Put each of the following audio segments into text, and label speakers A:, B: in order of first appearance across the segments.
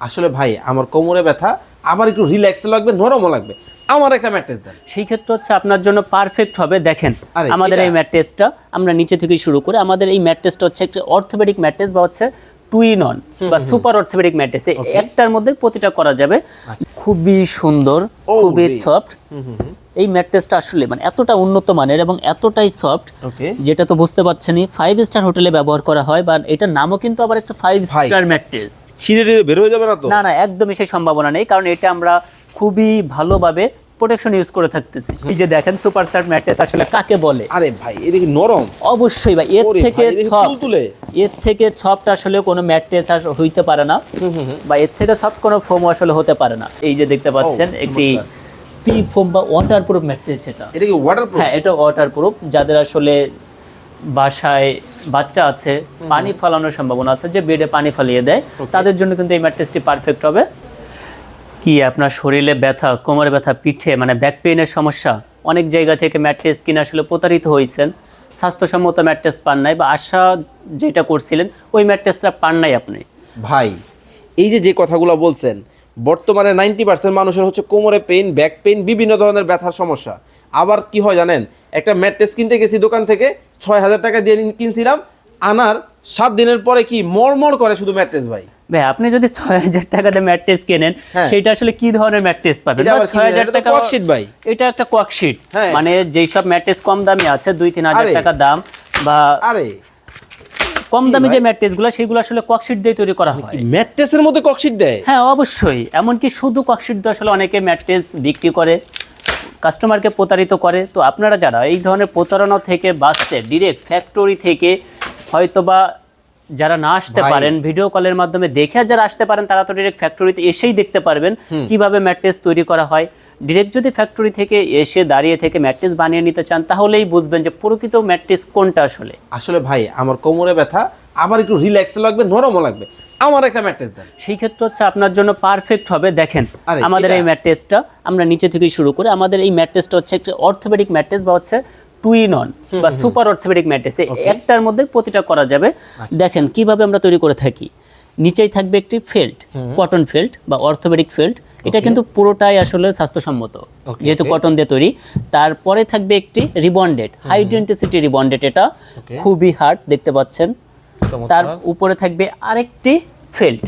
A: আসলে ভাই আমার কোমরে ব্যথা, আবার একটু রিল্যাক্স লাগবে, নরমও লাগবে, আমার একটা ম্যাট্রেস দেন।
B: সেই ক্ষেত্রে হচ্ছে আপনার জন্য পারফেক্ট হবে। দেখেন
A: আরে,
B: আমাদের এই ম্যাট্রেসটা আমরা নিচে থেকে শুরু করে, আমাদের এই ম্যাট্রেসটা হচ্ছে একটা অর্থোপেডিক ম্যাট্রেস বা হচ্ছে টু ইন ওয়ান বা সুপার অর্থোপেডিক ম্যাট্রেস। একটার মধ্যে প্রতিটা করা যাবে। খুবই সুন্দর, খুবই সফট। এই ম্যাট্রেসটা আসলে মানে এতটা উন্নত মানের এবং এতটাই সফট, যেটা তো বুঝতে পারছেনই 5 স্টার হোটেলে ব্যবহার করা হয়, বা এটার নামও কিন্তু আবার একটা 5 স্টার ম্যাট্রেস।
A: ছিঁড়ে বের হয়ে যাবে না তো?
B: না না, একদমই সেই সম্ভাবনা নেই, কারণ এটা আমরা খুবই ভালোভাবে প্রোটেকশন ইউজ করে থাকতেছি। এই যে দেখেন সুপার সফট ম্যাট্রেস আসলে কাকে বলে।
A: আরে ভাই এটা কি নরম?
B: অবশ্যই ভাই, এর থেকে সফট আসলে কোনো ম্যাট্রেস আর হইতে পারে না, বা এর থেকে সফট কোনো ফোম আসলে হতে পারে না। এই যে দেখতে পাচ্ছেন একটি পি ফোম বা ওয়াটারপ্রুফ ম্যাট্রেস। এটা
A: কি ওয়াটারপ্রুফ?
B: হ্যাঁ, এটা ওয়াটারপ্রুফ। যাদের আসলে বাসায় বাচ্চা আছে, পানি ফালানোর সম্ভাবনা আছে, যে বেডে পানি ফালিয়ে দেয়, তাদের জন্য কিন্তু এই ম্যাট্রেসটি পারফেক্ট হবে। কি আপনার শরীরে ব্যথা, কোমরে ব্যথা, পিঠে মানে ব্যাক পেইনের সমস্যা, অনেক জায়গা থেকে ম্যাট্রেস কিনে আসলে প্রতারিত হয়েছেন, স্বাস্থ্যসম্মত ম্যাট্রেস পান নাই, বা আশা যেটা করছিলেন ওই ম্যাট্রেসটা পান নাই আপনি।
A: ভাই এই যে কথাগুলো বলছেন, বর্তমানে 90% মানুষের হচ্ছে কোমরে পেইন, ব্যাক পেইন, বিভিন্ন ধরনের ব্যথার সমস্যা। আবার কি হয় জানেন, একটা ম্যাট্রেস কিনতে গেছি দোকান থেকে, 6,000 টাকা দিয়ে কিনছিলাম, আনার 7 দিনের পরে কি মরমর করে শুধু ম্যাট্রেস। ভাই
B: আপনি যদি 6,000 টাকা দিয়ে ম্যাট্রেস কেনেন, সেটা আসলে কি ধরনের ম্যাট্রেস পাবেন? 6,000 টাকা
A: কোয়াকশিট ভাই,
B: এটা একটা কোয়াকশিট। মানে যেই সব ম্যাট্রেস কম দামি আছে 2-3 হাজার টাকা দাম, বা কম দামি যে ম্যাট্রেসগুলো, সেগুলো আসলে কোয়াকশিট দিয়ে তৈরি করা হয়।
A: ম্যাট্রেসের মধ্যে কোয়াকশিট দেয়?
B: হ্যাঁ অবশ্যই, এমনকি শুধু কোয়াকশিট দিয়ে আসলে অনেকে ম্যাট্রেস বিক্রি করে, কাস্টমারকে প্রতারিত করে। তো আপনারা যারা এই ধরনের প্রতারণা থেকে বাঁচতে, ডিরেক্ট ফ্যাক্টরি থেকে হয়তোবা যারা না আসতে পারেন, ভিডিও কলের মাধ্যমে দেখে যারা আসতে পারেন, তারা তো ডিরেক্ট ফ্যাক্টরিতে এসেই দেখতে পারবেন কিভাবে ম্যাট্রেস তৈরি করা হয়। ডিরেক্ট যদি ফ্যাক্টরি থেকে এসে দাঁড়িয়ে থেকে ম্যাট্রেস বানিয়ে নিতে চান, তাহলেই বুঝবেন যে প্রকৃত ম্যাট্রেস কোনটা আসলে।
A: আসলে ভাই আমার কোমরে ব্যথা, আবার একটু রিল্যাক্স লাগবে, নরমও লাগবে, আমার একটা ম্যাট্রেস দেন।
B: সেই ক্ষেত্রে হচ্ছে আপনার জন্য পারফেক্ট হবে। দেখেন আমাদের এই ম্যাট্রেসটা আমরা নিচে থেকে শুরু করে, আমাদের এই ম্যাট্রেসটা হচ্ছে একটা অর্থোপেডিক ম্যাট্রেস বা হচ্ছে টু ইন ওয়ান বা সুপার অর্থোপেডিক ম্যাট্রেস। একটার মধ্যে প্রতিটা করা যাবে। দেখেন কিভাবে আমরা তৈরি করে থাকি। নিচেই থাকবে একটি ফেল্ট, কটন ফেল্ট বা অর্থোপেডিক ফেল্ট। এটা কিন্তু পুরোটাই আসলে স্বাস্থ্যসম্মত, যেহেতু কটন দিয়ে তৈরি। তারপরে থাকবে একটি রিবন্ডেড, হাই ডেন্সিটি রিবন্ডেড, এটা খুবই হার্ড দেখতে পাচ্ছেন। তার উপরে থাকবে আরেকটি ফেল্ট।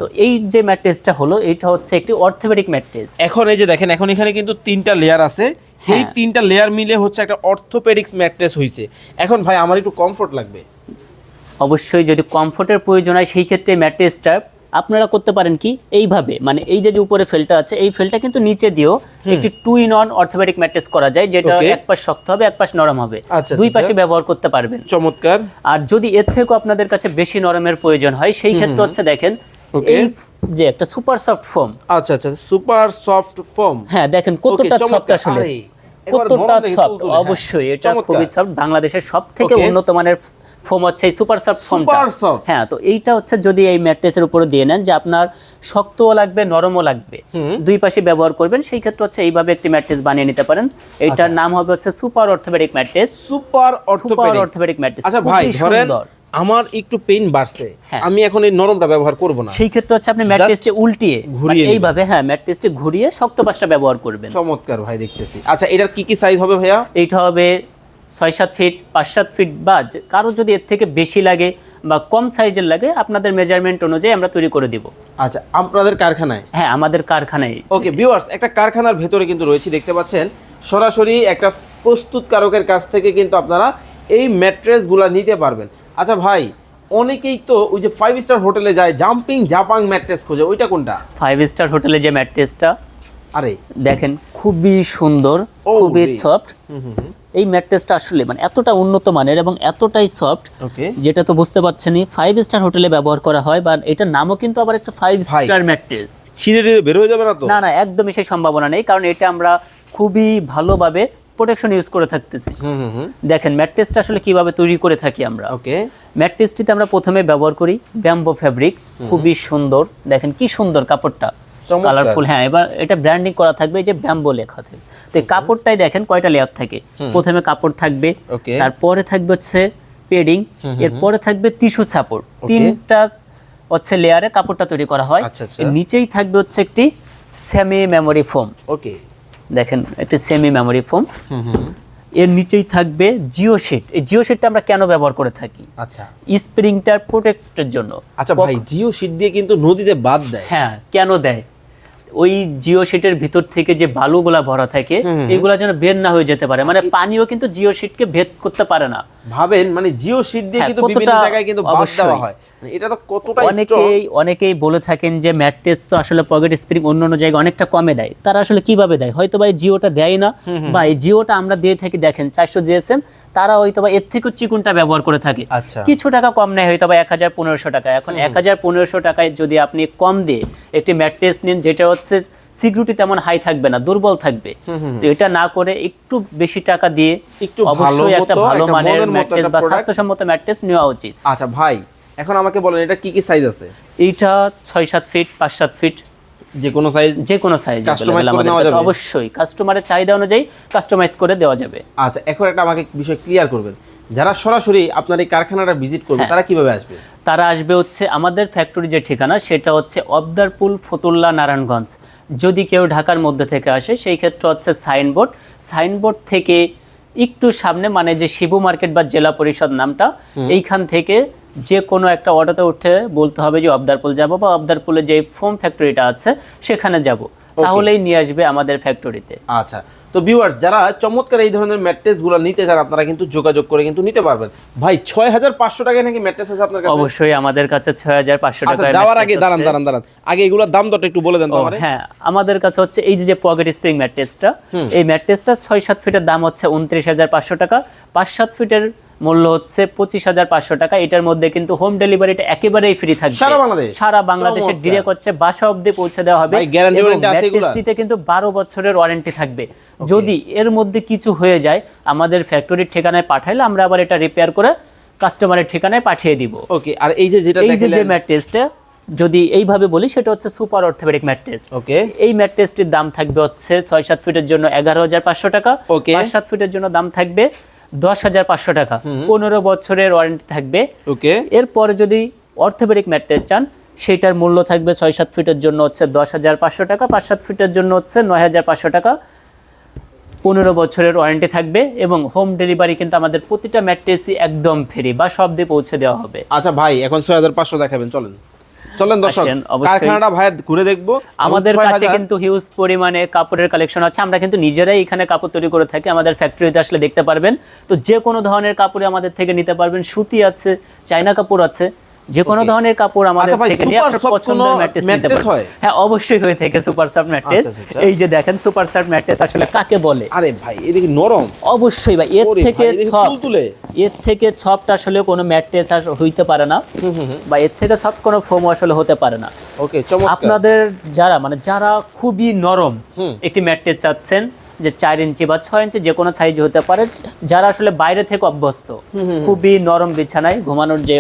B: তো এই যে ম্যাট্রেসটা হলো, এটা হচ্ছে একটি অর্থোপেডিক ম্যাট্রেস।
A: এখন এই যে দেখেন, এখন এখানে কিন্তু 3টা লেয়ার আছে। এই 3টা লেয়ার মিলে হচ্ছে একটা অর্থোপেডিক্স ম্যাট্রেস হইছে। এখন ভাই আমার একটু কমফোর্ট লাগবে।
B: অবশ্যই যদি কমফোর্টের প্রয়োজন হয়, সেই ক্ষেত্রে ম্যাট্রেসটা আপনারা করতে পারেন কি এইভাবে, মানে এই যে উপরে ফেলটা আছে, এই ফেলটা কিন্তু নিচে দিয়েও একটি two in one orthopedic mattress করা যায়, যেটা এক পাশ শক্ত হবে, এক পাশ নরম হবে, দুই পাশে ব্যবহার করতে পারবেন।
A: চমৎকার।
B: আর যদি এর থেকেও আপনাদের কাছে বেশি নরমের প্রয়োজন হয়, সেই ক্ষেত্রে হচ্ছে দেখেন এই যে একটা সুপার সফট ফোম।
A: আচ্ছা আচ্ছা, সুপার সফট ফোম।
B: হ্যাঁ দেখেন কতটা সফট আসলে, কতটা সফট। অবশ্যই এটা খুবই সফট। বাংলাদেশের সবথেকে উন্নত মানের ফোম হচ্ছে এই সুপার সফট ফোমটা। হ্যাঁ, তো এইটা হচ্ছে যদি এই ম্যাট্রেসের উপরে দিয়ে নেন, যে আপনার শক্তও লাগবে, নরমও লাগবে, দুই পাশে ব্যবহার করবেন, সেই ক্ষেত্রে হচ্ছে এইভাবে একটি ম্যাট্রেস বানিয়ে নিতে পারেন। এইটার নাম হবে হচ্ছে super orthopaedic mattress.
A: Super orthopaedic
B: mattress.
A: আচ্ছা ভাই ধরেন আমার একটু পেইন বাড়ছে, আমি এখন এই নরমটা ব্যবহার করব না,
B: সেই ক্ষেত্রে হচ্ছে আপনি ম্যাট্রেসটি উল্টিয়ে এইভাবে ম্যাট্রেসটি ঘুরিয়ে শক্ত পাশটা ব্যবহার করবেন।
A: চমৎকার ভাই দেখতেছি। আচ্ছা এটার কি কি সাইজ হবে ভাইয়া?
B: এইটা হবে 6-7 ফিট, 5-7 ফিট, বা কারো যদি এর থেকে বেশি লাগে বা কম সাইজের লাগে, আপনাদের মেজারমেন্ট অনুযায়ী আমরা তৈরি করে দিব।
A: আচ্ছা আপনাদের কারখানায়?
B: হ্যাঁ আমাদের কারখানায়।
A: ওকে ভিউয়ার্স, একটা কারখানার ভেতরে কিন্তু রয়েছে, দেখতে পাচ্ছেন সরাসরি একটা প্রস্তুতকারকের কাছ থেকে কিন্তু আপনারা এই ম্যাট্রেসগুলা নিতে পারবেন। আচ্ছা ভাই অনেকেই তো ওই যে 5 স্টার হোটেলে যায়, জাম্পিং জাপাং ম্যাট্রেস খোঁজে, ওইটা কোনটা?
B: 5 স্টার হোটেলে যে ম্যাট্রেসটা,
A: আরে
B: দেখেন খুবই সুন্দর, খুবই সফট। এই ম্যাট্রেসটা আসলে মানে এতটা উন্নত মানের এবং এতটাই সফট, যেটা তো বুঝতে পারছেনই 5 স্টার হোটেলে ব্যবহার করা হয়, বা এটার নামও কিন্তু আবার একটা 5 স্টার ম্যাট্রেস।
A: ছিঁড়ে বের হয়ে যাবে না তো?
B: না না, একদমই সেই সম্ভাবনা নেই, কারণ এটা আমরা খুবই ভালোভাবে প্রোটেকশন ইউজ করে থাকতেছি। দেখেন ম্যাট্রেসটা আসলে কিভাবে তৈরি করে থাকি আমরা। ম্যাট্রেসটিতে আমরা প্রথমে ব্যবহার করি ব্যাম্বো ফ্যাব্রিক, খুবই সুন্দর। দেখেন কি সুন্দর কাপড়টা, কালারফুল। হ্যাঁ, এবার এটা ব্র্যান্ডিং করা থাকবে, এই যে ব্যাম্বো লেখা থাকবে। তো এই কাপড়টাই দেখেন কয়টা লেয়ার থাকে। প্রথমে কাপড় থাকবে, তারপরে থাকবে হচ্ছে পেডিং, এরপরে থাকবে টিস্যু ছাপড়, 3টা হচ্ছে লেয়ারে কাপড়টা তৈরি করা হয়।
A: আচ্ছা, আচ্ছা।
B: এর নিচেই থাকবে হচ্ছে একটি সেমি মেমোরি ফোম।
A: ওকে।
B: দেখেন একটি সেমি মেমোরি ফোম। এর নিচেই থাকবে জিও শিট। এই জিও শিটটা আমরা কেন ব্যবহার করে থাকি?
A: আচ্ছা
B: স্প্রিংটার প্রোটেক্টের জন্য।
A: আচ্ছা ভাই, জিও শিট দিয়ে কিন্তু নদীতে বাদ দেয়।
B: হ্যাঁ, কেন দেয়? ওই জিও শিটের ভিতর থেকে যে বালুগুলা ভরা থাকে এগুলা যেন বের না হয়ে যেতে পারে, মানে পানিও কিন্তু জিও শিটকে ভেদ করতে পারে না।
A: ভাবেন মানে জিও শিট দিয়ে
B: হ্যাঁ,
A: কিন্তু বিভিন্ন
B: কতটা
A: জায়গায় কিন্তু বাদ
B: অবশ্যই।
A: দেওয়া হয়, মানে এটা তো কতটা স্ট্রং।
B: অনেকেই বলে থাকেন যে ম্যাট্রেস তো আসলে পকেট স্প্রিং অন্য জায়গায় অনেকটা কমে দেয়। তারা আসলে কিভাবে দেয়? হয়তো বা এই জিওটা দেয় না, বা এই জিওটা আমরা দিয়ে থাকি দেখেন 400 জিএসএম, তারা হয়তো বা এর থেকে চিকুনটা ব্যবহার করে থাকে।
A: আচ্ছা।
B: কিছু টাকা কম নেয়, হয়তো বা 1000-1500 টাকা। এখন 1000-1500 টাকায় যদি আপনি কম দিয়ে একটি ম্যাট্রেস নিন যেটা হচ্ছে সিকিউরিটি তেমন হাই থাকবে না, দুর্বল থাকবে, তো এটা না করে একটু বেশি টাকা দিয়ে
A: একটু
B: অবশ্যই একটা ভালো মানের
A: মনের মতো
B: ম্যাট্রেস
A: একটা
B: বা
A: product।
B: স্বাস্থ্যসম্মত ম্যাট্রেস নেওয়া উচিত।
A: আচ্ছা ভাই, এখন আমাকে বলেন এটা কি কি সাইজ আছে?
B: এইটা 6-7 ফিট, 5-7 ফিট,
A: যে কোনো সাইজ,
B: যে কোনো সাইজ
A: কাস্টমাইজ করে নেওয়া যাবে?
B: অবশ্যই কাস্টমারের চাহিদা অনুযায়ী কাস্টমাইজ করে দেওয়া যাবে।
A: আচ্ছা, এখন একটা আমাকে বিষয় ক্লিয়ার করবেন, যারা সরাসরি আপনার এই কারখানাটা ভিজিট করবে
B: হ্যাঁ।
A: তারা কিভাবে আসবে?
B: তারা আসবে হচ্ছে আমাদের ফ্যাক্টরি যে ঠিকানা সেটা হচ্ছে অবদারপুল, ফতুল্লা, নারায়ণগঞ্জ। যদি কেউ ঢাকার মধ্যে থেকে আসে সেই ক্ষেত্রে হচ্ছে সাইনবোর্ড থেকে একটু সামনে, মানে যে শিবু মার্কেট বা জেলা পরিষদ নামটা, এইখান থেকে যে কোনো একটা অটোতে উঠে বলতে হবে যে অবদারপুল যাব, বা অবদারপুলে যে ফোম ফ্যাক্টরিটা আছে সেখানে যাব, তাহলেই নিয়ে আসবে আমাদের ফ্যাক্টরিতে।
A: আচ্ছা, তো ভিউয়ার্স যারা চমৎকার এই ধরনের ম্যাট্রেসগুলো নিতে চান আপনারা কিন্তু যোগাযোগ করে কিন্তু নিতে পারবেন। ভাই 6500 টাকায় নাকি ম্যাট্রেস আছে আপনার কাছে?
B: অবশ্যই আমাদের কাছে 6500
A: আচ্ছা,
B: টাকায়।
A: যাওয়ার আগে দাঁড়ান, আগে এগুলোর দাম দরটা একটু বলে দেন তো আমারে।
B: হ্যাঁ, আমাদের কাছে হচ্ছে এই যে পকেট স্প্রিং ম্যাট্রেসটা, এই ম্যাট্রেসটা 6-7 ফিটের দাম হচ্ছে 29500 টাকা, 5-7 ফিটের মূল্য হচ্ছে 25500 টাকা। এটার মধ্যে কিন্তু হোম ডেলিভারিটা একেবারেই ফ্রি থাকবে সারা বাংলাদেশে, ডিরেক্ট হচ্ছে বাসা অবধি পৌঁছে দেওয়া হবে। ম্যাট্রেসটিতে কিন্তু 12 বছরের ওয়ারেন্টি থাকবে। যদি এর মধ্যে কিছু হয়ে যায় আমাদের ফ্যাক্টরির ঠিকানায় পাঠাইলে আমরা আবার এটা রিপেয়ার করে কাস্টমারের ঠিকানায় পাঠিয়ে দিব।
A: ওকে, আর এই যে যেটা
B: দেখলেন, এই যে ম্যাট্রেসটা যদি এইভাবে বলি সেটা হচ্ছে সুপার অর্থোপেডিক ম্যাট্রেস।
A: ওকে,
B: এই ম্যাট্রেসটির দাম থাকবে হচ্ছে 6-7 ফিটের জন্য 11500 টাকা, 5-7 ফিটের জন্য দাম থাকবে 10500 টাকা, 15 বছরের ওয়ারেন্টি থাকবে।
A: ওকে,
B: এরপরে যদি অর্থোপেডিক ম্যাট্রেস চান সেটার মূল্য থাকবে 6-7 ফিটের জন্য হচ্ছে 10500 টাকা, 5-7 ফিটের জন্য হচ্ছে 9500 টাকা, 15 বছরের ওয়ারেন্টি থাকবে, এবং হোম ডেলিভারি কিন্তু আমাদের প্রতিটা ম্যাট্রেসই একদম ফ্রি বা সব দিয়ে পৌঁছে দেওয়া হবে।
A: আচ্ছা ভাই, এখন 6500 দেখাবেন, চলেন দর্শক কারখানাটা ভাই ঘুরে দেখবো।
B: আমাদের কাছে কিন্তু হিউজ পরিমাণে কাপড়ের কালেকশন আছে, আমরা কিন্তু নিজেরাই এখানে কাপড় তৈরি করে থাকি, আমাদের ফ্যাক্টরিতে আসলে দেখতে পারবেন। তো যে কোনো ধরনের কাপড় আমাদের থেকে নিতে পারবেন, সুতি আছে, চায়না কাপড় আছে, যে কোনো ধরনের কাপড় আমাদের থেকে নিয়ে আপনার পছন্দের ম্যাট্রেস নিতে পারবেন। হ্যাঁ, অবশ্যই হয়ে থাকে সুপার সফট ম্যাট্রেস। এই যে দেখেন সুপার সফট ম্যাট্রেস আসলে কাকে বলে?
A: আরে ভাই, এদিকে নরম।
B: অবশ্যই ভাই, এর থেকে সফট আসলে কোনো ম্যাট্রেস আর হইতে পারে না, বা এর থেকে সফট কোনো ফোম আসলে হতে পারে না।
A: ওকে, চমৎকার।
B: আপনাদের যারা খুবই নরম একটি ম্যাট্রেস চাচ্ছেন, যে 4 ইঞ্চি বা 6 ইঞ্চি যে কোনো সাইজ হতে পারে, যারা আসলে বাইরে থেকে অভ্যস্ত, খুবই নরম বিছানায় ঘুমানোর যে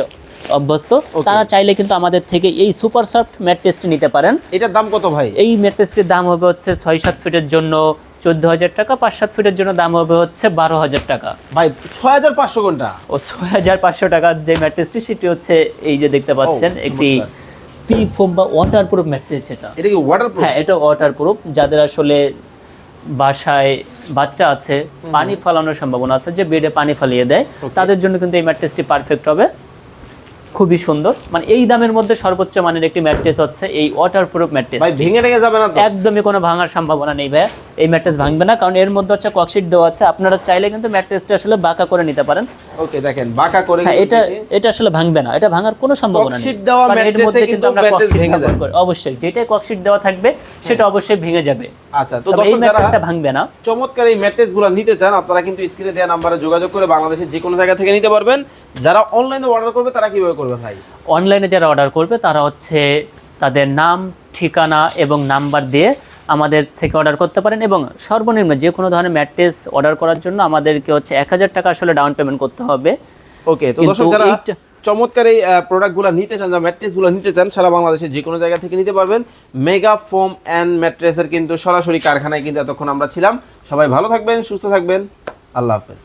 B: অভ্যস্ত, তারা চাইলে কিন্তু আমাদের থেকে এই সুপার সফট ম্যাট্রেসটি নিতে পারেন।
A: এটার দাম কত ভাই?
B: এই ম্যাট্রেসটির দাম হবে হচ্ছে 6-7 ফিটের জন্য 14000 টাকা, 5-7 ফিটের জন্য দাম হবে হচ্ছে 12000 টাকা।
A: ভাই 6500 কোনটা?
B: ও 6500 টাকার যে ম্যাট্রেসটি সেটি হচ্ছে এই যে দেখতে পাচ্ছেন, একটি পি ফোম বা ওয়াটারপ্রুফ ম্যাট্রেস।
A: এটা কি ওয়াটারপ্রুফ?
B: হ্যাঁ, এটা ওয়াটারপ্রুফ। যাদের আসলে বাসায় বাচ্চা আছে, পানি ফালানোর সম্ভাবনা আছে, যে বেডে পানি ফালিয়ে দেয়, তাদের জন্য কিন্তু এই ম্যাট্রেসটি পারফেক্ট হবে। খুবই সুন্দর, মানে এই দামের মধ্যে সর্বোচ্চ মানের একটি ম্যাট্রেস হচ্ছে এই ওয়াটারপ্রুফ ম্যাট্রেস।
A: ভাই ভেঙে যাবে না তো?
B: একদমই কোনো ভাঙার সম্ভাবনা নেই ভাই, এই ম্যাট্রেস ভাঙবে না, কারণ এর মধ্যে হচ্ছে ককশিট দেওয়া আছে। আপনারা চাইলে কিন্তু ম্যাট্রেসটা আসলে বাঁকা করে নিতে পারেন।
A: ওকে, দেখেন বাঁকা করে।
B: হ্যাঁ, এটা আসলে ভাঙবে না, এটা ভাঙার কোনো সম্ভাবনা নেই।
A: ককশিট দেওয়া ম্যাট্রেসে কিন্তু আমরা ককশিট ভেঙে যায়।
B: অবশ্যই যেটা ককশিট দেওয়া থাকবে সেটা অবশ্যই ভেঙে যাবে।
A: আচ্ছা, তো দর্শক যারা
B: ভাঙবে না,
A: চমৎকার এই ম্যাট্রেসগুলো নিতে চান আপনারা কিন্তু স্ক্রিনে দেওয়া নম্বরে যোগাযোগ করে বাংলাদেশের যে কোনো জায়গা থেকে নিতে পারবেন। যারা অনলাইনে অর্ডার করবে তারা কিভাবে করবে ভাই?
B: অনলাইনে যারা অর্ডার করবে তারা হচ্ছে তাদের নাম, ঠিকানা এবং নাম্বার দিয়ে আমাদের থেকে অর্ডার করতে পারেন, এবং সর্বনিম্ন যে কোনো ধরনের ম্যাট্রেস অর্ডার করার জন্য আমাদেরকে হচ্ছে 1000 টাকা আসলে ডাউন পেমেন্ট করতে হবে।
A: ওকে, তো দর্শক যারা চমৎকার এই প্রোডাক্টগুলো নিতে চান, যারা ম্যাট্রেসগুলো নিতে চান, সারা বাংলাদেশে যে কোনো জায়গা থেকে নিতে পারবেন। মেগা ফোম অ্যান্ড ম্যাট্রেসের কিন্তু সরাসরি কারখানায় কিন্তু এতক্ষণ আমরা ছিলাম। সবাই ভালো থাকবেন, সুস্থ থাকবেন, আল্লাহ হাফেজ।